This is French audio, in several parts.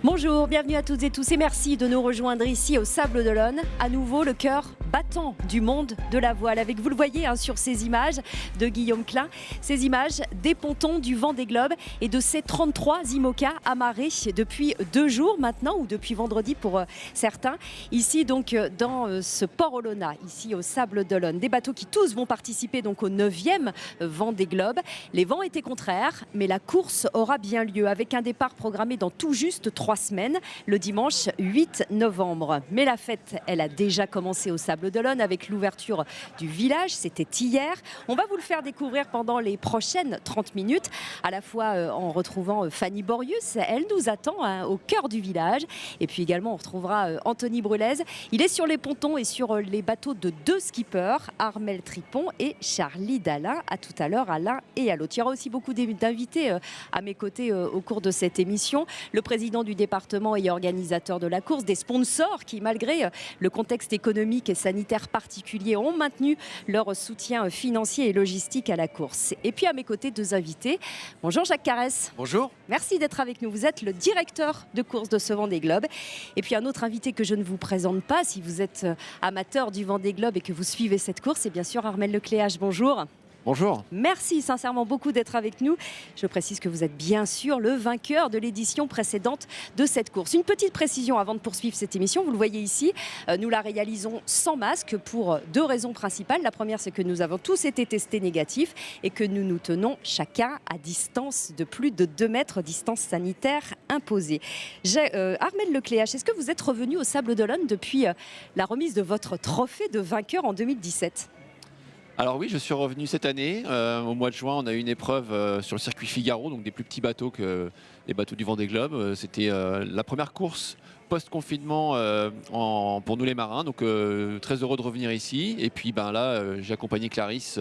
Bonjour, bienvenue à toutes et tous et merci de nous rejoindre ici au Sables d'Olonne. À nouveau, le cœur battant du monde de la voile. Avec, vous le voyez sur ces images de Guillaume Klein, ces images des pontons du Vendée Globe et de ces 33 IMOCA amarrés depuis 2 jours maintenant, ou depuis vendredi pour certains. Ici donc dans ce port Olonna, ici au Sables d'Olonne. Des bateaux qui tous vont participer donc au 9e Vendée Globe. Les vents étaient contraires, mais la course aura bien lieu avec un départ programmé dans tout juste 3 semaines, le dimanche 8 novembre. Mais la fête, elle a déjà commencé au Sables d'Olonne avec l'ouverture du village. C'était hier. On va vous le faire découvrir pendant les prochaines 30 minutes, à la fois en retrouvant Fanny Borius. Elle nous attend au cœur du village. Et puis également, on retrouvera Anthony Brulez. Il est sur les pontons et sur les bateaux de 2 skippers, Armel Tripon et Charlie Dalin. À tout à l'heure, à l'un et à l'autre. Il y aura aussi beaucoup d'invités à mes côtés au cours de cette émission. Le président du département et organisateur de la course, des sponsors qui, malgré le contexte économique et sanitaire particulier, ont maintenu leur soutien financier et logistique à la course. Et puis à mes côtés, 2 invités. Bonjour Jacques Carès. Bonjour. Merci d'être avec nous. Vous êtes le directeur de course de ce Vendée Globe. Et puis un autre invité que je ne vous présente pas, si vous êtes amateur du Vendée Globe et que vous suivez cette course, c'est bien sûr Armel Lecléache. Bonjour. Bonjour. Merci sincèrement beaucoup d'être avec nous. Je précise que vous êtes bien sûr le vainqueur de l'édition précédente de cette course. Une petite précision avant de poursuivre cette émission. Vous le voyez ici, nous la réalisons sans masque pour 2 raisons principales. La première, c'est que nous avons tous été testés négatifs et que nous nous tenons chacun à distance de plus de 2 mètres, distance sanitaire imposée. Armel Lecléache, est-ce que vous êtes revenu au Sables d'Olonne depuis la remise de votre trophée de vainqueur en 2017 ? Alors oui, je suis revenu cette année. Au mois de juin, on a eu une épreuve sur le circuit Figaro, donc des plus petits bateaux que les bateaux du Vendée Globe. C'était la première course post-confinement pour nous les marins. Donc très heureux de revenir ici. Et puis là, j'ai accompagné Clarisse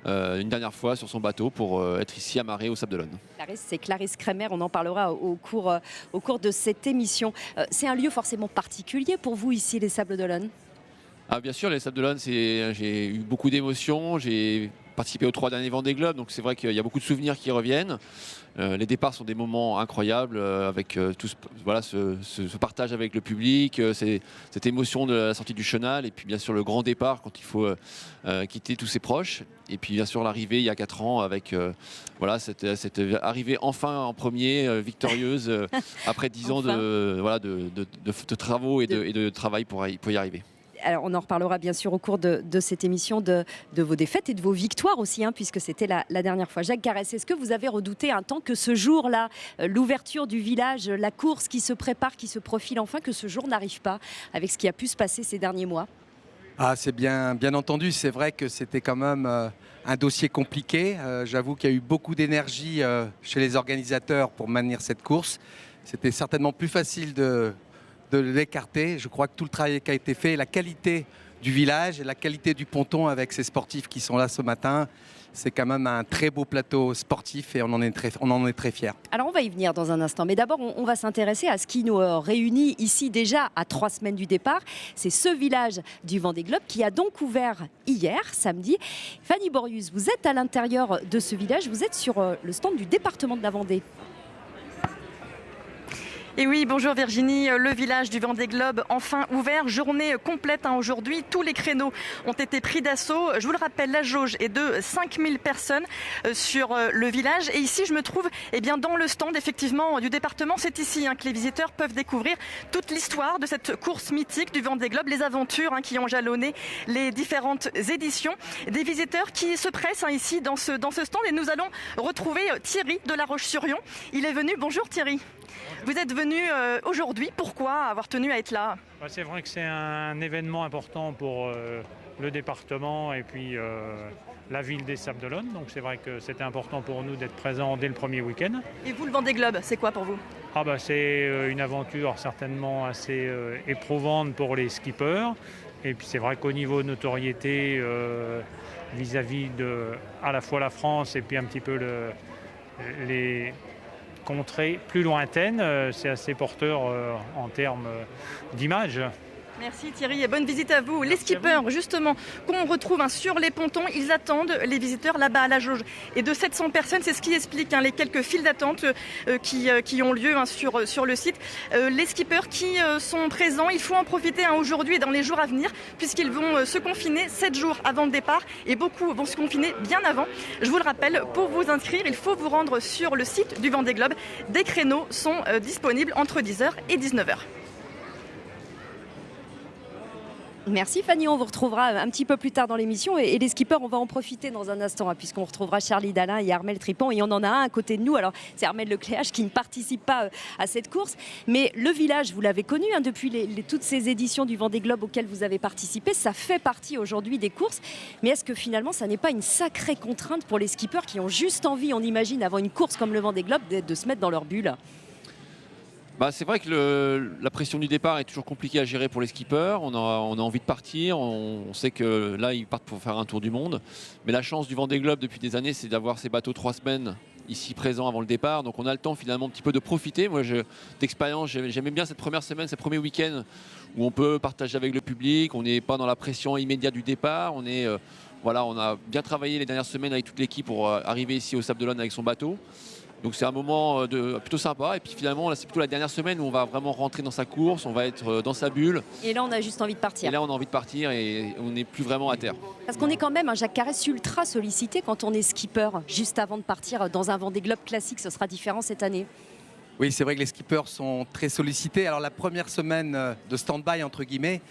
une dernière fois sur son bateau pour être ici amarré au Sables d'Olonne. Clarisse, c'est Clarisse Kremer, on en parlera au cours de cette émission. C'est un lieu forcément particulier pour vous ici, les Sables d'Olonne ? Ah, bien sûr, les Sables d'Olonne, j'ai eu beaucoup d'émotions. J'ai participé aux 3 derniers Vendée Globe, donc c'est vrai qu'il y a beaucoup de souvenirs qui reviennent. Les départs sont des moments incroyables avec ce partage avec le public, cette émotion de la sortie du chenal et puis bien sûr le grand départ quand il faut quitter tous ses proches. Et puis bien sûr l'arrivée il y a 4 ans avec cette arrivée enfin en premier, victorieuse après 10 ans de travaux et de travail pour y arriver. Alors, on en reparlera bien sûr au cours de cette émission de vos défaites et de vos victoires aussi, puisque c'était la dernière fois. Jacques Carès, est-ce que vous avez redouté un temps que ce jour-là, l'ouverture du village, la course qui se prépare, qui se profile enfin, que ce jour n'arrive pas avec ce qui a pu se passer ces derniers mois ? Ah, c'est bien entendu. C'est vrai que c'était quand même un dossier compliqué. J'avoue qu'il y a eu beaucoup d'énergie chez les organisateurs pour maintenir cette course. C'était certainement plus facile de l'écarter. Je crois que tout le travail qui a été fait, la qualité du village et la qualité du ponton avec ces sportifs qui sont là ce matin, c'est quand même un très beau plateau sportif et on en est très fiers. Alors on va y venir dans un instant, mais d'abord on va s'intéresser à ce qui nous réunit ici déjà à 3 semaines du départ. C'est ce village du Vendée Globe qui a donc ouvert hier, samedi. Fanny Borius, vous êtes à l'intérieur de ce village, vous êtes sur le stand du département de la Vendée. Et oui, bonjour Virginie, le village du Vendée Globe enfin ouvert, journée complète aujourd'hui, tous les créneaux ont été pris d'assaut. Je vous le rappelle, la jauge est de 5000 personnes sur le village et ici je me trouve dans le stand effectivement du département. C'est ici que les visiteurs peuvent découvrir toute l'histoire de cette course mythique du Vendée Globe, les aventures qui ont jalonné les différentes éditions. Des visiteurs qui se pressent ici dans ce stand et nous allons retrouver Thierry de La Roche-sur-Yon. Il est venu, bonjour Thierry. Vous êtes venu aujourd'hui, pourquoi avoir tenu à être là ? C'est vrai que c'est un événement important pour le département et puis la ville des Sables d'Olonne. Donc c'est vrai que c'était important pour nous d'être présents dès le premier week-end. Et vous, le Vendée Globe, c'est quoi pour vous ? C'est une aventure certainement assez éprouvante pour les skippers. Et puis c'est vrai qu'au niveau notoriété vis-à-vis de à la fois la France et puis un petit peu les contrées plus lointaines, c'est assez porteur en termes d'image. Merci Thierry et bonne visite à vous. Les skippers, justement, qu'on retrouve sur les pontons, ils attendent les visiteurs là-bas à la jauge. Et de 700 personnes, c'est ce qui explique les quelques files d'attente qui ont lieu sur le site. Les skippers qui sont présents, il faut en profiter aujourd'hui et dans les jours à venir, puisqu'ils vont se confiner 7 jours avant le départ et beaucoup vont se confiner bien avant. Je vous le rappelle, pour vous inscrire, il faut vous rendre sur le site du Vendée Globe. Des créneaux sont disponibles entre 10h et 19h. Merci Fanny, on vous retrouvera un petit peu plus tard dans l'émission et les skippers, on va en profiter dans un instant puisqu'on retrouvera Charlie Dalin et Armelle Tripon et on en a un à côté de nous. Alors c'est Armelle Lecléache qui ne participe pas à cette course, mais le village, vous l'avez connu depuis toutes ces éditions du Vendée Globe auxquelles vous avez participé, ça fait partie aujourd'hui des courses, mais est-ce que finalement ça n'est pas une sacrée contrainte pour les skippers qui ont juste envie, on imagine, avant une course comme le Vendée Globe, de se mettre dans leur bulle? C'est vrai que la pression du départ est toujours compliquée à gérer pour les skippers. On a envie de partir. On sait que là, ils partent pour faire un tour du monde. Mais la chance du Vendée Globe depuis des années, c'est d'avoir ces bateaux 3 semaines ici présents avant le départ. Donc on a le temps finalement un petit peu de profiter. Moi, d'expérience, j'aimais bien cette première semaine, ces premiers week-ends où on peut partager avec le public. On n'est pas dans la pression immédiate du départ. On a bien travaillé les dernières semaines avec toute l'équipe pour arriver ici au Sable d'Olonne avec son bateau. Donc c'est un moment plutôt sympa. Et puis finalement, là, c'est plutôt la dernière semaine où on va vraiment rentrer dans sa course, on va être dans sa bulle. Et là, on a juste envie de partir. Et là, on a envie de partir et on n'est plus vraiment à terre. Parce qu'on est quand même, Jacques Carès, ultra sollicité quand on est skipper. Juste avant de partir dans un Vendée Globe classique, ce sera différent cette année. Oui, c'est vrai que les skippers sont très sollicités. Alors la première semaine de stand-by, entre guillemets,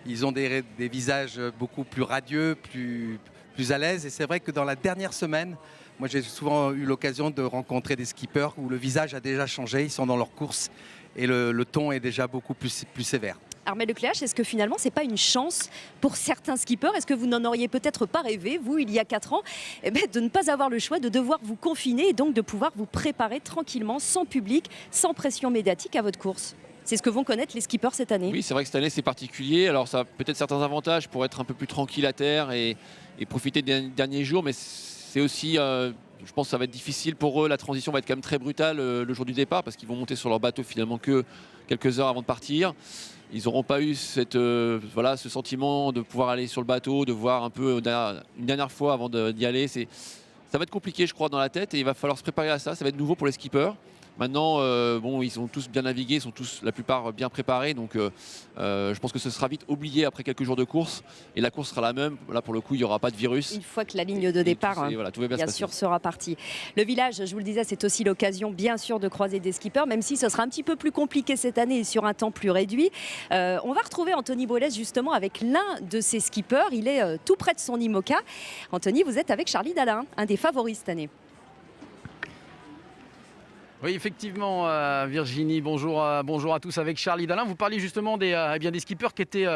ils ont des visages beaucoup plus radieux, plus à l'aise. Et c'est vrai que dans la dernière semaine, moi, j'ai souvent eu l'occasion de rencontrer des skippers où le visage a déjà changé, ils sont dans leur course et le ton est déjà beaucoup plus sévère. Armelle Lecléache, est-ce que finalement, ce n'est pas une chance pour certains skippers? Est-ce que vous n'en auriez peut-être pas rêvé, vous, il y a 4 ans, de ne pas avoir le choix de devoir vous confiner et donc de pouvoir vous préparer tranquillement, sans public, sans pression médiatique à votre course? C'est ce que vont connaître les skippers cette année. Oui, c'est vrai que cette année, c'est particulier. Alors, ça a peut-être certains avantages pour être un peu plus tranquille à terre et profiter des derniers jours, mais c'est aussi, je pense que ça va être difficile pour eux. La transition va être quand même très brutale le jour du départ parce qu'ils vont monter sur leur bateau finalement que quelques heures avant de partir. Ils n'auront pas eu ce sentiment de pouvoir aller sur le bateau, de voir un peu une dernière fois avant d'y aller. Ça va être compliqué, je crois, dans la tête et il va falloir se préparer à ça. Ça va être nouveau pour les skippers. Maintenant, ils ont tous bien navigué, ils sont tous, la plupart, bien préparés. Donc, je pense que ce sera vite oublié après quelques jours de course. Et la course sera la même. Là, pour le coup, il n'y aura pas de virus. Une fois que la ligne de départ, tout va bien sûr, sera partie. Le village, je vous le disais, c'est aussi l'occasion, bien sûr, de croiser des skippers, même si ce sera un petit peu plus compliqué cette année et sur un temps plus réduit. On va retrouver Anthony Bollès, justement, avec l'un de ces skippers. Il est tout près de son IMOCA. Anthony, vous êtes avec Charlie Dalin, un des favoris cette année. Oui, effectivement, Virginie, bonjour à tous avec Charlie Dalin. Vous parliez justement des skippers qui étaient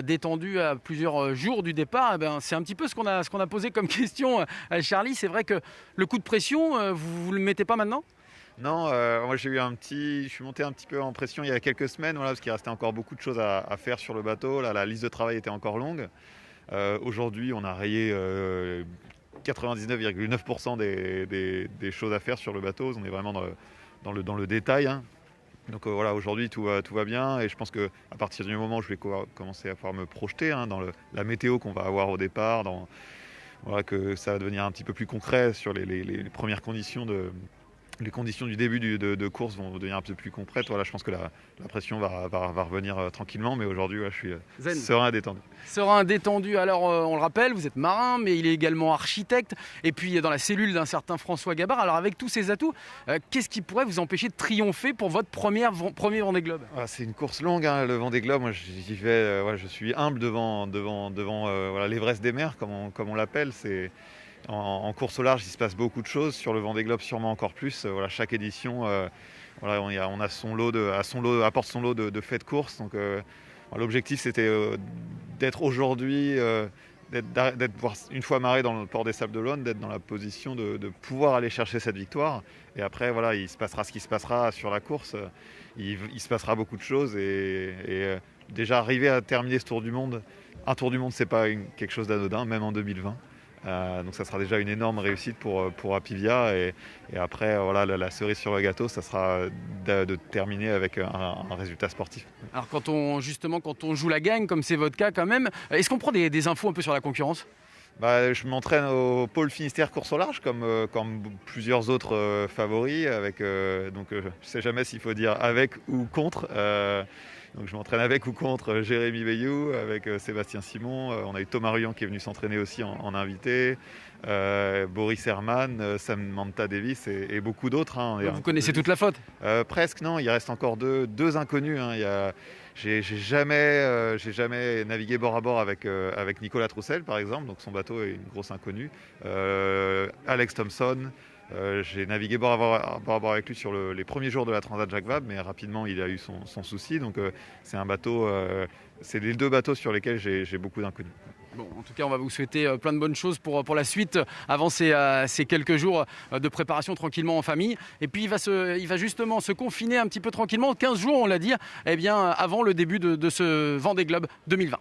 détendus à plusieurs jours du départ. C'est un petit peu ce qu'on a posé comme question à Charlie. C'est vrai que le coup de pression, vous ne le mettez pas maintenant ? Non, moi je suis monté un petit peu en pression il y a quelques semaines, parce qu'il restait encore beaucoup de choses à faire sur le bateau. Là, la liste de travail était encore longue. Aujourd'hui, on a rayé 99,9% des choses à faire sur le bateau. On est vraiment dans le détail. Donc aujourd'hui tout va bien et je pense qu'à partir du moment où je vais commencer à pouvoir me projeter dans la météo qu'on va avoir au départ, que ça va devenir un petit peu plus concret sur les premières conditions les conditions du début de course vont devenir un peu plus concrètes. Je pense que la pression va revenir tranquillement, mais aujourd'hui, je suis serein et détendu. Serein et détendu. Alors, on le rappelle, vous êtes marin, mais il est également architecte, et puis dans la cellule d'un certain François Gabard. Alors, avec tous ces atouts, qu'est-ce qui pourrait vous empêcher de triompher pour votre premier Vendée Globe ? C'est une course longue, le Vendée Globe. Moi, j'y vais. Je suis humble devant l'Everest des mers, comme on l'appelle. En course au large, il se passe beaucoup de choses. Sur le Vendée Globe, sûrement encore plus. Chaque édition, on a son lot apporte son lot de faits de course. Donc, l'objectif, c'était d'être aujourd'hui, d'être une fois amarré dans le port des Sables d'Olonne, d'être dans la position de pouvoir aller chercher cette victoire. Et après, il se passera ce qui se passera sur la course. Il se passera beaucoup de choses. Et déjà, arriver à terminer ce Tour du Monde, un Tour du Monde, c'est pas quelque chose d'anodin, même en 2020. Donc ça sera déjà une énorme réussite pour Apivia. Et après, voilà, la cerise sur le gâteau, ça sera de terminer avec un résultat sportif. Alors quand on joue la gagne, comme c'est votre cas quand même, est-ce qu'on prend des infos un peu sur la concurrence ? Je m'entraîne au pôle Finistère course au large comme plusieurs autres favoris. Donc je ne sais jamais s'il faut dire avec ou contre. Donc je m'entraîne avec ou contre Jérémy Veillou, avec Sébastien Simon. On a eu Thomas Ruyant qui est venu s'entraîner aussi en invité. Boris Herman, Samantha Davis et beaucoup d'autres. Vous connaissez toute la flotte ? Presque, non. Il reste encore deux inconnus. J'ai jamais navigué bord à bord avec Nicolas Troussel, par exemple. Donc son bateau est une grosse inconnue. Alex Thompson. J'ai navigué bord à bord avec lui sur les premiers jours de la Transat Jacques Vabre, mais rapidement il a eu son souci. Donc c'est un bateau, c'est les deux bateaux sur lesquels j'ai beaucoup d'inconnus. Bon, en tout cas, on va vous souhaiter plein de bonnes choses pour la suite, avant ces quelques jours de préparation tranquillement en famille. Et puis, il va justement se confiner un petit peu tranquillement, 15 jours, on l'a dit, avant le début de ce Vendée Globe 2020.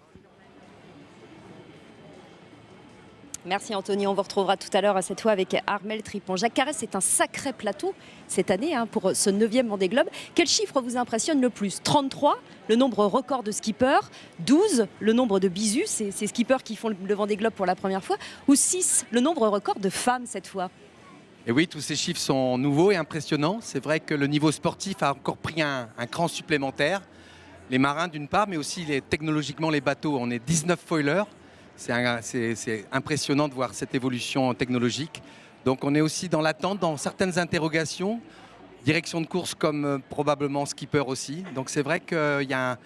Merci Anthony, on vous retrouvera tout à l'heure cette fois avec Armelle Tripon. Jacques Carrès, c'est un sacré plateau cette année pour ce 9e Vendée Globe. Quel chiffre vous impressionne le plus ? 33, le nombre record de skippers, 12, le nombre de bisus, c'est ces skippers qui font le Vendée Globe pour la première fois, ou 6, le nombre record de femmes cette fois ? Et oui, tous ces chiffres sont nouveaux et impressionnants. C'est vrai que le niveau sportif a encore pris un cran supplémentaire. Les marins d'une part, mais aussi technologiquement les bateaux. On est 19 foilers. C'est impressionnant de voir cette évolution technologique. Donc on est aussi dans l'attente, dans certaines interrogations, direction de course comme probablement skipper aussi. Donc c'est vrai qu'il y a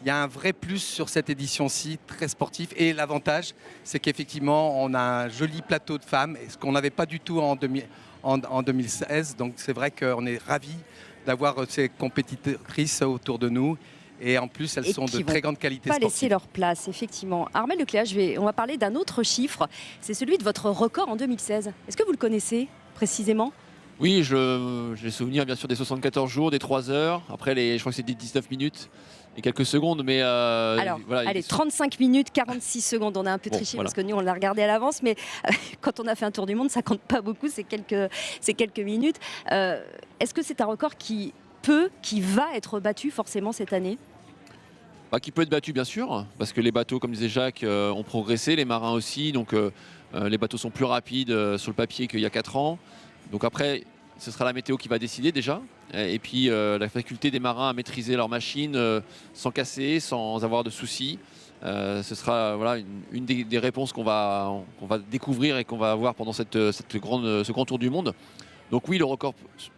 un vrai plus sur cette édition-ci, très sportif. Et l'avantage, c'est qu'effectivement, on a un joli plateau de femmes, ce qu'on n'avait pas du tout en 2016. Donc c'est vrai qu'on est ravis d'avoir ces compétitrices autour de nous. Et en plus, elles sont de très grande qualité sportive. Pas laisser leur place, effectivement. Armelle Lecléache, on va parler d'un autre chiffre. C'est celui de votre record en 2016. Est-ce que vous le connaissez précisément ? Oui, j'ai souvenir bien sûr des 74 jours, des 3 heures. Après, je crois que c'est des 19 minutes et quelques secondes. Mais alors, voilà, allez, 35 minutes, 46 secondes. On a un peu triché parce que nous, on l'a regardé à l'avance. Mais quand on a fait un tour du monde, ça compte pas beaucoup. C'est quelques minutes. Est-ce que c'est un record qui va être battu forcément cette année ? Qui peut être battu bien sûr, parce que les bateaux, comme disait Jacques, ont progressé, les marins aussi, donc les bateaux sont plus rapides sur le papier qu'il y a 4 ans. Donc après, ce sera la météo qui va décider déjà, et puis la faculté des marins à maîtriser leur machine sans casser, sans avoir de soucis. Ce sera une des réponses qu'on va découvrir et qu'on va avoir pendant ce grand tour du monde. Donc oui, le record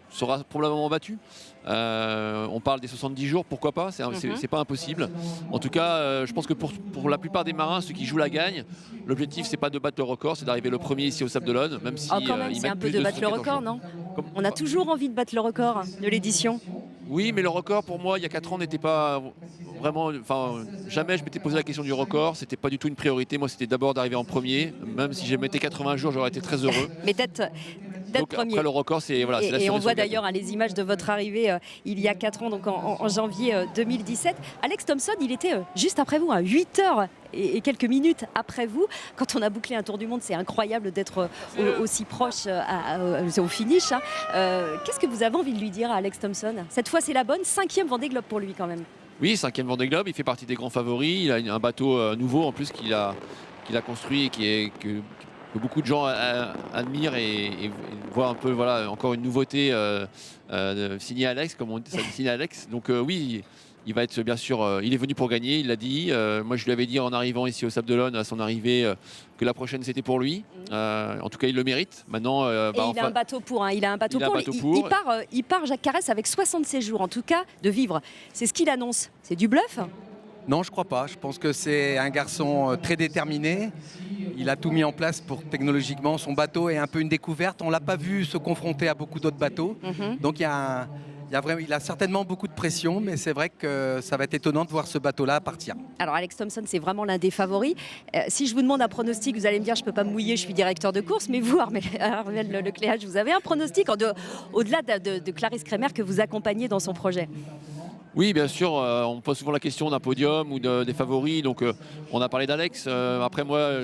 sera probablement battu. On parle des 70 jours, pourquoi pas, c'est pas impossible. En tout cas, je pense que pour la plupart des marins, ceux qui jouent la gagne, l'objectif c'est pas de battre le record, c'est d'arriver le premier ici au Sable d'Olonne, même si quand même, c'est un peu de battre le record, non ? On a toujours envie de battre le record de l'édition. Oui, mais le record pour moi il y a 4 ans n'était pas vraiment, jamais je m'étais posé la question du record, c'était pas du tout une priorité. Moi c'était d'abord d'arriver en premier, même si j'ai mettais 80 jours j'aurais été très heureux. Mais d'être premier. Après le record c'est la cerise et on sur voit le gâteau. d'ailleurs les images de votre arrivée il y a 4 ans, donc en janvier 2017. Alex Thompson, il était juste après vous, à 8 heures et quelques minutes après vous. Quand on a bouclé un tour du monde, c'est incroyable d'être aussi proche au finish. Qu'est-ce que vous avez envie de lui dire à Alex Thompson ? Cette fois c'est la bonne, 5e Vendée Globe pour lui quand même. Oui, 5e Vendée Globe, il fait partie des grands favoris. Il a un bateau nouveau en plus qu'il a construit et que beaucoup de gens admirent et voient un peu, encore une nouveauté signée Alex, comme on dit, signée Alex. Donc oui, il va être bien sûr, il est venu pour gagner, il l'a dit. Moi, je lui avais dit en arrivant ici au Sable d'Olonne, à son arrivée, que la prochaine c'était pour lui. En tout cas, il le mérite. Maintenant, il a un bateau pour. Il a un bateau pour. Il part Jacques Carrès avec 76 jours, en tout cas, de vivre. C'est ce qu'il annonce. C'est du bluff ? Non, je ne crois pas. Je pense que c'est un garçon très déterminé. Il a tout mis en place pour technologiquement. Son bateau est un peu une découverte. On ne l'a pas vu se confronter à beaucoup d'autres bateaux. Donc il a certainement beaucoup de pression, mais c'est vrai que ça va être étonnant de voir ce bateau-là partir. Alors Alex Thompson, c'est vraiment l'un des favoris. Si je vous demande un pronostic, vous allez me dire je ne peux pas me mouiller, je suis directeur de course, mais vous, Armelle Lecléache, vous avez un pronostic au-delà de Clarisse Kremer que vous accompagnez dans son projet ? Oui, bien sûr, on pose souvent la question d'un podium ou des favoris, donc on a parlé d'Alex. Après moi,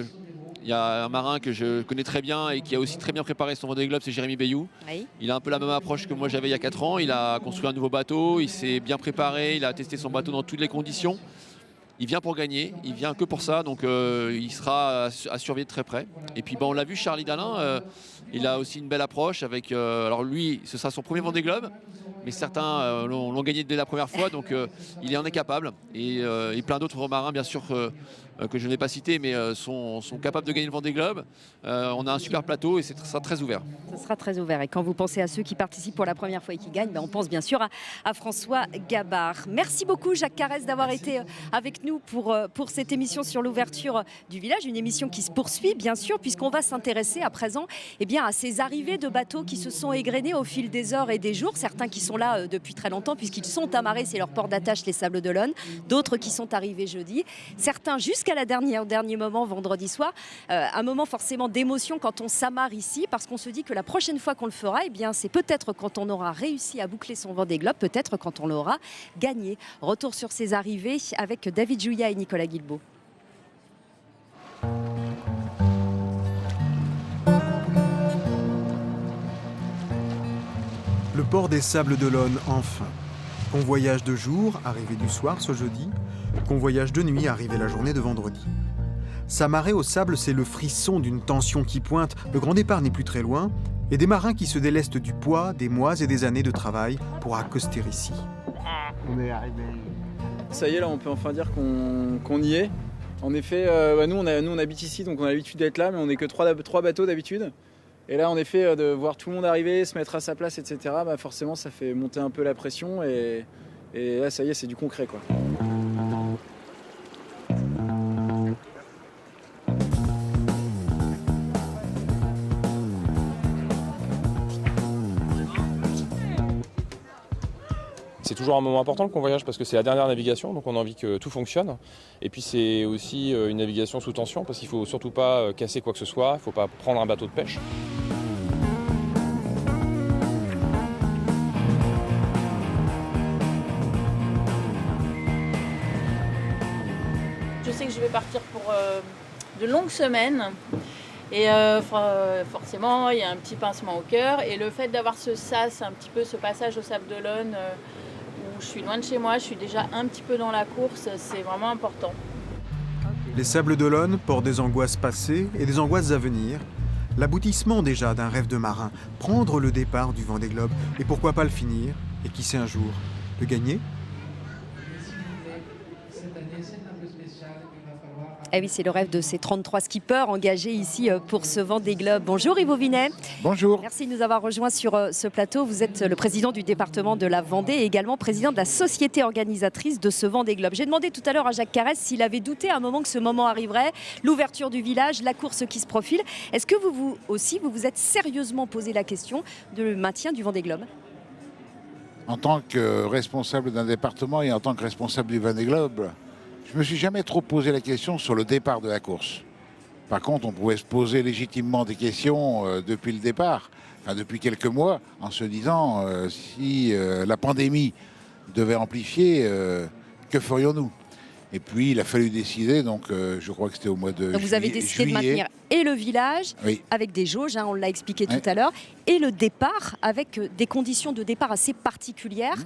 il Il y a un marin que je connais très bien et qui a aussi très bien préparé son Vendée Globe, c'est Jérémy Bayou. Oui. Il a un peu la même approche que moi j'avais il y a 4 ans. Il a construit un nouveau bateau, il s'est bien préparé, il a testé son bateau dans toutes les conditions. Il vient pour gagner, il vient que pour ça, donc il sera à surveiller de très près. Et puis on l'a vu, Charlie Dalin, il a aussi une belle approche avec. Alors lui, ce sera son premier Vendée Globe, mais certains l'ont gagné dès la première fois, donc il en est capable. Et plein d'autres marins, bien sûr, que je n'ai pas cités, mais sont capables de gagner le Vendée Globe. On a un super plateau et c'est sera très ouvert. Ce sera très ouvert. Et quand vous pensez à ceux qui participent pour la première fois et qui gagnent, on pense bien sûr à François Gabard. Merci beaucoup Jacques Carès d'avoir été avec nous pour cette émission sur l'ouverture du village. Une émission qui se poursuit bien sûr, puisqu'on va s'intéresser à présent à ces arrivées de bateaux qui se sont égrenés au fil des heures et des jours. Certains qui sont là depuis très longtemps puisqu'ils sont amarrés, c'est leur port d'attache, les Sables d'Olonne. D'autres qui sont arrivés jeudi. Certains jusqu'à au dernier moment, vendredi soir. Un moment forcément d'émotion quand on s'amarre ici, parce qu'on se dit que la prochaine fois qu'on le fera, c'est peut-être quand on aura réussi à boucler son Vendée Globe, peut-être quand on l'aura gagné. Retour sur ces arrivées avec David Jouillat et Nicolas Guilbault. Le port des Sables d'Olonne, enfin. Convoyage de jour, arrivé du soir ce jeudi. Convoyage de nuit, arrivé la journée de vendredi. S'amarrer au sable, c'est le frisson d'une tension qui pointe. Le grand départ n'est plus très loin. Et des marins qui se délestent du poids des mois et des années de travail pour accoster ici. On est arrivé. Ça y est, là, on peut enfin dire qu'on y est. En effet, nous, on habite ici, donc on a l'habitude d'être là, mais on n'est que 3 bateaux d'habitude. Et là, en effet, de voir tout le monde arriver, se mettre à sa place, etc., forcément, ça fait monter un peu la pression. Et là, ça y est, c'est du concret, quoi. C'est toujours un moment important le convoyage parce que c'est la dernière navigation, donc on a envie que tout fonctionne. Et puis c'est aussi une navigation sous tension parce qu'il ne faut surtout pas casser quoi que ce soit, il ne faut pas prendre un bateau de pêche. Je sais que je vais partir pour de longues semaines. Et forcément, il y a un petit pincement au cœur. Et le fait d'avoir ce sas, un petit peu ce passage au Sable d'Olonne, où je suis loin de chez moi, je suis déjà un petit peu dans la course, c'est vraiment important. Les Sables d'Olonne, port des angoisses passées et des angoisses à venir. L'aboutissement déjà d'un rêve de marin, prendre le départ du Vendée Globe et pourquoi pas le finir, et qui sait un jour le gagner. Eh oui, c'est le rêve de ces 33 skippers engagés ici pour ce Vendée Globe. Bonjour Yves Vinet. Bonjour. Merci de nous avoir rejoints sur ce plateau. Vous êtes le président du département de la Vendée et également président de la société organisatrice de ce Vendée Globe. J'ai demandé tout à l'heure à Jacques Carès s'il avait douté à un moment que ce moment arriverait, l'ouverture du village, la course qui se profile. Est-ce que vous vous êtes sérieusement posé la question du maintien du Vendée Globe ? En tant que responsable d'un département et en tant que responsable du Vendée Globe, je ne me suis jamais trop posé la question sur le départ de la course. Par contre, on pouvait se poser légitimement des questions depuis le départ, depuis quelques mois, en se disant si la pandémie devait amplifier, que ferions-nous ? Et puis, il a fallu décider, donc je crois que c'était au mois de juillet. Vous avez décidé de maintenir et le village, oui, avec des jauges, on l'a expliqué tout à l'heure, et le départ avec des conditions de départ assez particulières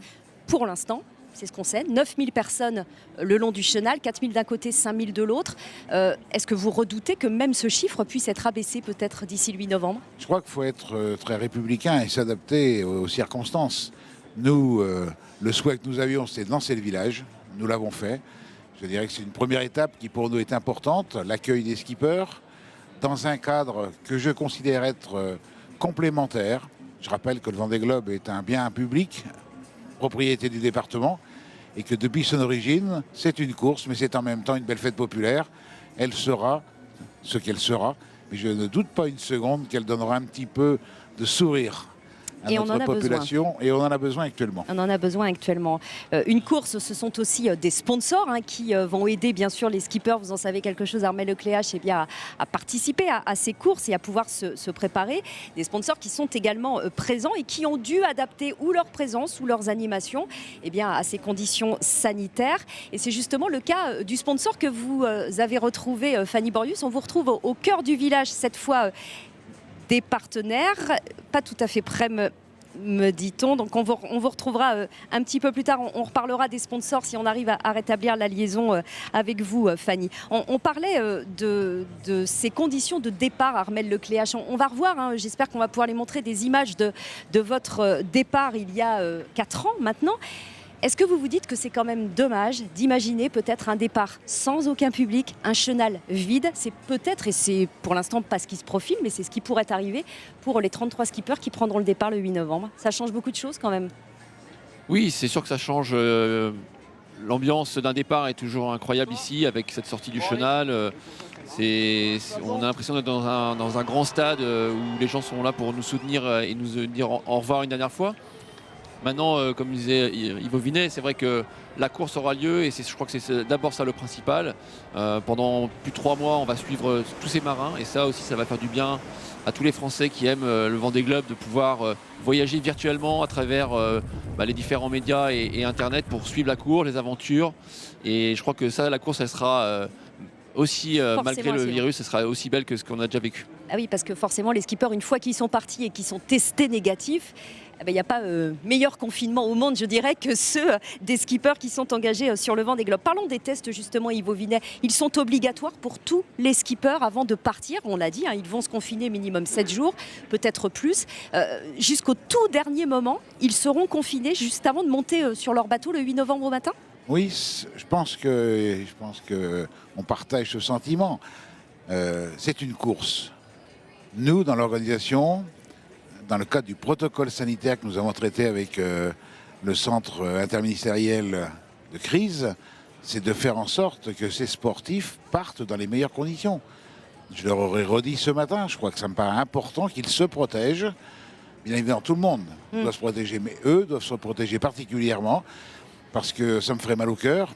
pour l'instant. C'est ce qu'on sait, 9000 personnes le long du chenal, 4000 d'un côté, 5000 de l'autre. Est-ce que vous redoutez que même ce chiffre puisse être abaissé peut-être d'ici le 8 novembre ? Je crois qu'il faut être très républicain et s'adapter aux circonstances. Nous, le souhait que nous avions, c'était de lancer le village. Nous l'avons fait. Je dirais que c'est une première étape qui pour nous est importante, l'accueil des skippers, dans un cadre que je considère être complémentaire. Je rappelle que le Vendée Globe est un bien public, propriété du département, et que depuis son origine, c'est une course, mais c'est en même temps une belle fête populaire. Elle sera ce qu'elle sera, mais je ne doute pas une seconde qu'elle donnera un petit peu de sourire à notre population et on en a besoin actuellement. On en a besoin actuellement. Une course, ce sont aussi des sponsors qui vont aider bien sûr les skippers, vous en savez quelque chose Armelle Lecléache, à participer à ces courses et à pouvoir se préparer. Des sponsors qui sont également présents et qui ont dû adapter ou leur présence ou leurs animations à ces conditions sanitaires. Et c'est justement le cas du sponsor que vous avez retrouvé, Fanny Borius. On vous retrouve au cœur du village cette fois. Des partenaires, pas tout à fait près me dit-on, donc on vous retrouvera un petit peu plus tard, on reparlera des sponsors si on arrive à rétablir la liaison avec vous Fanny. On parlait de ces conditions de départ Armelle Lecléache, on va revoir, j'espère qu'on va pouvoir les montrer des images de votre départ il y a 4 ans maintenant. Est-ce que vous vous dites que c'est quand même dommage d'imaginer peut-être un départ sans aucun public, un chenal vide? C'est peut-être, et c'est pour l'instant pas ce qui se profile, mais c'est ce qui pourrait arriver pour les 33 skippers qui prendront le départ le 8 novembre. Ça change beaucoup de choses quand même. Oui, c'est sûr que ça change. L'ambiance d'un départ est toujours incroyable ici avec cette sortie du chenal. On a l'impression d'être dans un grand stade où les gens sont là pour nous soutenir et nous dire au revoir une dernière fois. Maintenant, comme disait Yvo Vinet, c'est vrai que la course aura lieu et je crois que c'est d'abord ça le principal. Pendant plus de 3 mois, on va suivre tous ces marins et ça aussi, ça va faire du bien à tous les Français qui aiment le Vendée Globe de pouvoir voyager virtuellement à travers les différents médias et Internet pour suivre la course, les aventures. Et je crois que ça, la course, elle sera aussi, malgré le virus, elle sera aussi belle que ce qu'on a déjà vécu. Ah oui, parce que forcément, les skippers, une fois qu'ils sont partis et qu'ils sont testés négatifs, il n'y a pas meilleur confinement au monde, je dirais, que ceux des skippers qui sont engagés sur le Vendée Globe. Parlons des tests, justement, Yvo Vinet. Ils sont obligatoires pour tous les skippers avant de partir. On l'a dit, ils vont se confiner minimum 7 jours, peut-être plus. Jusqu'au tout dernier moment, ils seront confinés juste avant de monter sur leur bateau le 8 novembre au matin? Oui, je pense que on partage ce sentiment. C'est une course. Nous, dans l'organisation, dans le cadre du protocole sanitaire que nous avons traité avec le centre interministériel de crise, c'est de faire en sorte que ces sportifs partent dans les meilleures conditions. Je leur aurais redit ce matin, je crois que ça me paraît important qu'ils se protègent. Bien évidemment, tout le monde doit se protéger, mais eux doivent se protéger particulièrement parce que ça me ferait mal au cœur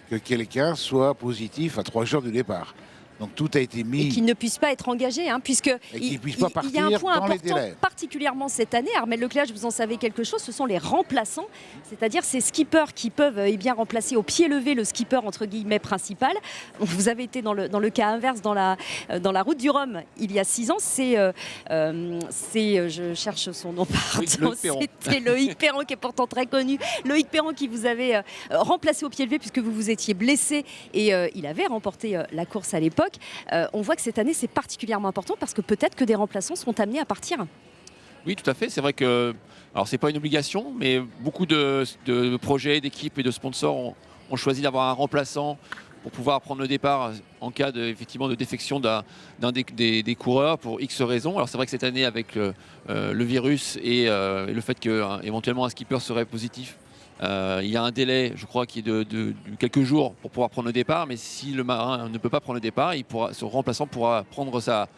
que quelqu'un soit positif à 3 jours du départ. Donc tout a été mis... Et qu'ils ne puissent pas être engagés, puisque il y a un point important, particulièrement cette année. Armelle Lecléache, vous en savez quelque chose, ce sont les remplaçants, c'est-à-dire ces skippers qui peuvent remplacer au pied levé le skipper entre guillemets principal. Vous avez été dans le cas inverse dans la route du Rhum il y a 6 ans. Je cherche son nom, pardon. C'était Loïc Perron qui est pourtant très connu. Loïc Perron qui vous avait remplacé au pied levé puisque vous vous étiez blessé et il avait remporté la course à l'époque. On voit que cette année c'est particulièrement important parce que peut-être que des remplaçants seront amenés à partir. Oui, tout à fait. C'est vrai que, alors c'est pas une obligation, mais beaucoup de projets, d'équipes et de sponsors ont choisi d'avoir un remplaçant pour pouvoir prendre le départ en cas effectivement de défection d'un des coureurs pour X raisons. Alors c'est vrai que cette année avec le virus et le fait qu'éventuellement un skipper serait positif, il y a un délai, je crois, qui est de quelques jours pour pouvoir prendre le départ. Mais si le marin ne peut pas prendre le départ, son remplaçant pourra prendre sa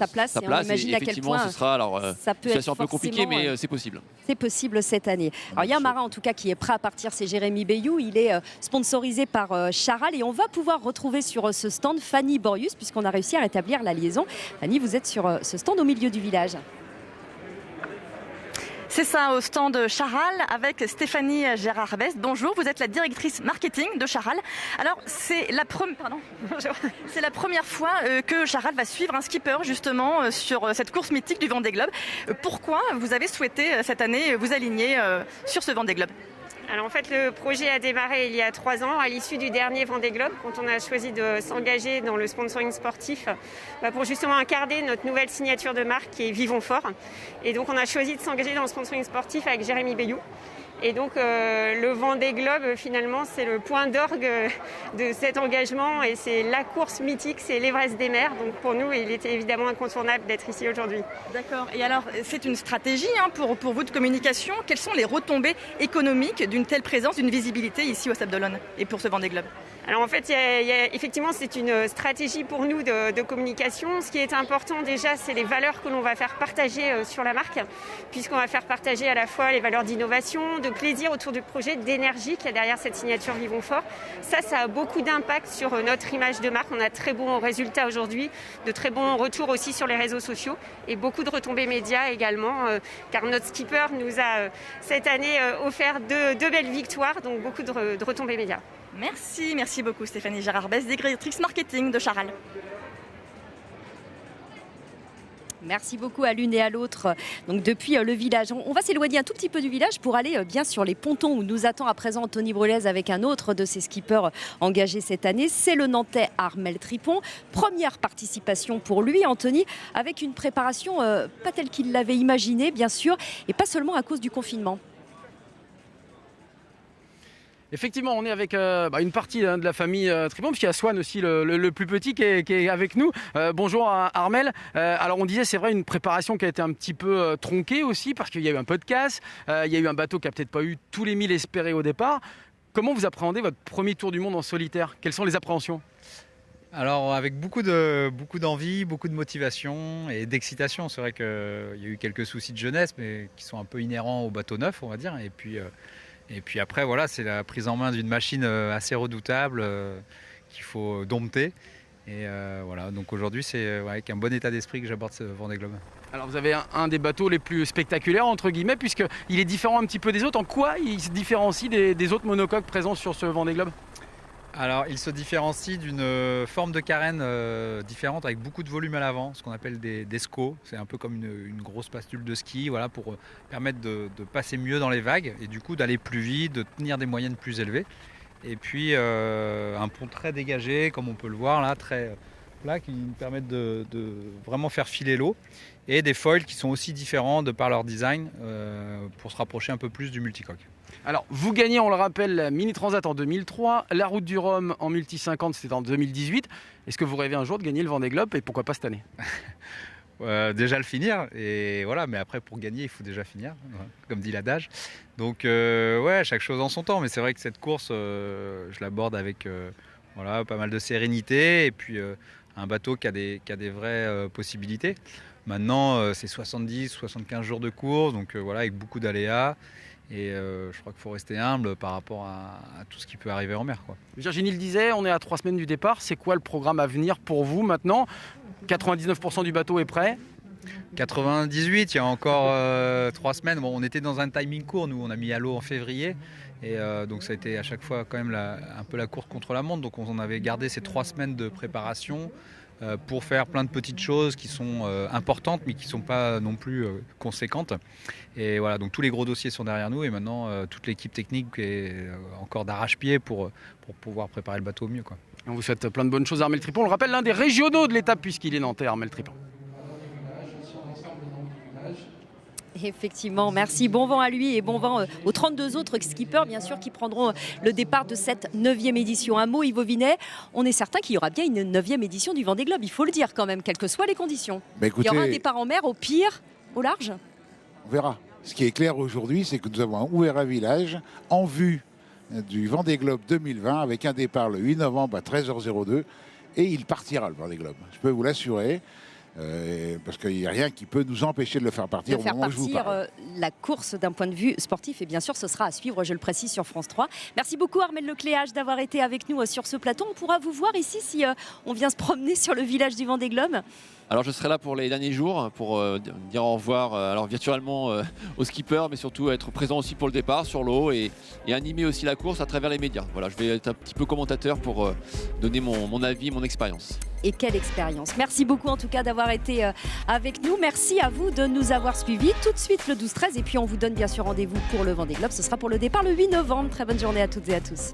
place. Et imagine à quel point ce sera une situation un peu compliquée, mais c'est possible. C'est possible cette année. Alors il y a un marin en tout cas qui est prêt à partir, c'est Jérémy Bayou. Il est sponsorisé par Charal et on va pouvoir retrouver sur ce stand Fanny Borius puisqu'on a réussi à rétablir la liaison. Fanny, vous êtes sur ce stand au milieu du village. C'est ça, au stand Charal avec Stéphanie Gérard-Best. Bonjour, vous êtes la directrice marketing de Charal. Alors, c'est la première fois que Charal va suivre un skipper justement sur cette course mythique du Vendée Globe. Pourquoi vous avez souhaité cette année vous aligner sur ce Vendée Globe ? Alors en fait, le projet a démarré il y a 3 ans, à l'issue du dernier Vendée Globe, quand on a choisi de s'engager dans le sponsoring sportif pour justement incarner notre nouvelle signature de marque qui est Vivons Fort. Et donc on a choisi de s'engager dans le sponsoring sportif avec Jérémy Bayou. Et donc le Vendée Globe, finalement, c'est le point d'orgue de cet engagement et c'est la course mythique, c'est l'Everest des mers. Donc pour nous, il était évidemment incontournable d'être ici aujourd'hui. D'accord. Et alors, c'est une stratégie pour vous de communication. Quelles sont les retombées économiques d'une telle présence, d'une visibilité ici au Sables d'Olonne et pour ce Vendée Globe ? Alors en fait, effectivement, c'est une stratégie pour nous de communication. Ce qui est important déjà, c'est les valeurs que l'on va faire partager sur la marque, puisqu'on va faire partager à la fois les valeurs d'innovation, de plaisir autour du projet, d'énergie qu'il y a derrière cette signature Vivons Fort. Ça a beaucoup d'impact sur notre image de marque. On a de très bons résultats aujourd'hui, de très bons retours aussi sur les réseaux sociaux et beaucoup de retombées médias également, car notre skipper nous a cette année offert deux belles victoires, donc beaucoup de retombées médias. Merci beaucoup Stéphanie Gérard-Besse, directrice marketing de Charal. Merci beaucoup à l'une et à l'autre. Donc depuis le village, on va s'éloigner un tout petit peu du village pour aller bien sur les pontons où nous attend à présent Anthony Brulez avec un autre de ses skippers engagés cette année. C'est le Nantais Armel Tripon. Première participation pour lui, Anthony, avec une préparation pas telle qu'il l'avait imaginé, bien sûr, et pas seulement à cause du confinement. Effectivement, on est avec une partie de la famille Tripon, puisqu'il y a Swan aussi, le plus petit, qui est avec nous. Bonjour Armel. Alors on disait, c'est vrai, une préparation qui a été un petit peu tronquée aussi, parce qu'il y a eu un peu de casse, il y a eu un bateau qui n'a peut-être pas eu tous les 1000 espérés au départ. Comment vous appréhendez votre premier tour du monde en solitaire ? Quelles sont les appréhensions ? Alors avec beaucoup d'envie, beaucoup de motivation et d'excitation. C'est vrai qu'il y a eu quelques soucis de jeunesse, mais qui sont un peu inhérents au bateau neuf, on va dire. Et puis après, voilà, c'est la prise en main d'une machine assez redoutable qu'il faut dompter. Et voilà, donc aujourd'hui, c'est avec un bon état d'esprit que j'aborde ce Vendée Globe. Alors vous avez un des bateaux les plus spectaculaires, entre guillemets, puisqu'il est différent un petit peu des autres. En quoi il se différencie des autres monocoques présents sur ce Vendée Globe ? Alors, il se différencie d'une forme de carène différente avec beaucoup de volume à l'avant, ce qu'on appelle des SCO. C'est un peu comme une grosse pastule de ski, voilà, pour permettre de passer mieux dans les vagues et du coup d'aller plus vite, de tenir des moyennes plus élevées. Et puis un pont très dégagé, comme on peut le voir là, très plat, qui nous permettent de vraiment faire filer l'eau. Et des foils qui sont aussi différents de par leur design pour se rapprocher un peu plus du multicoque. Alors, vous gagnez, on le rappelle, la Mini Transat en 2003, la Route du Rhum en multi 50, c'était en 2018. Est-ce que vous rêvez un jour de gagner le Vendée Globe et pourquoi pas cette année ? Déjà le finir, et voilà, mais après pour gagner, il faut déjà finir, comme dit l'adage. Donc, ouais, chaque chose en son temps, mais c'est vrai que cette course, je l'aborde avec pas mal de sérénité et puis un bateau qui a des vraies possibilités. Maintenant, c'est 70-75 jours de course, donc voilà, avec beaucoup d'aléas. Et je crois qu'il faut rester humble par rapport à tout ce qui peut arriver en mer, quoi. Virginie le disait, on est à 3 semaines du départ. C'est quoi le programme à venir pour vous maintenant ? 99% du bateau est prêt ? 98, il y a encore 3 semaines. Bon, on était dans un timing court, nous on a mis à l'eau en février. Et donc ça a été à chaque fois quand même un peu la course contre la montre. Donc on avait gardé ces 3 semaines de préparation pour faire plein de petites choses qui sont importantes mais qui ne sont pas non plus conséquentes. Et voilà, donc tous les gros dossiers sont derrière nous et maintenant toute l'équipe technique est encore d'arrache-pied pour pouvoir préparer le bateau au mieux, quoi. On vous souhaite plein de bonnes choses, Armel Tripon. On le rappelle, l'un des régionaux de l'étape puisqu'il est nantais, Armel Tripon. Effectivement, merci. Bon vent à lui et bon vent aux 32 autres skippers, bien sûr, qui prendront le départ de cette 9e édition. Un mot, Yves Vinet, on est certain qu'il y aura bien une 9e édition du Vendée Globe, il faut le dire quand même, quelles que soient les conditions. Écoutez, il y aura un départ en mer, au pire, au large. On verra. Ce qui est clair aujourd'hui, c'est que nous avons ouvert un village en vue du Vendée Globe 2020 avec un départ le 8 novembre à 13h02 et il partira le Vendée Globe. Je peux vous l'assurer. Parce qu'il n'y a rien qui peut nous empêcher de le faire partir au moment où je vous parle. La course d'un point de vue sportif et bien sûr ce sera à suivre, je le précise, sur France 3. Merci beaucoup Armel Lecléage d'avoir été avec nous sur ce plateau. On pourra vous voir ici si on vient se promener sur le village du Vendée Globe. Alors je serai là pour les derniers jours pour dire au revoir alors virtuellement aux skippers, mais surtout être présent aussi pour le départ sur l'eau et animer aussi la course à travers les médias. Voilà, je vais être un petit peu commentateur pour donner mon avis, mon expérience. Et quelle expérience. Merci beaucoup en tout cas d'avoir été avec nous. Merci à vous de nous avoir suivis. Tout de suite le 12-13 et puis on vous donne bien sûr rendez-vous pour le Vendée Globe. Ce sera pour le départ le 8 novembre. Très bonne journée à toutes et à tous.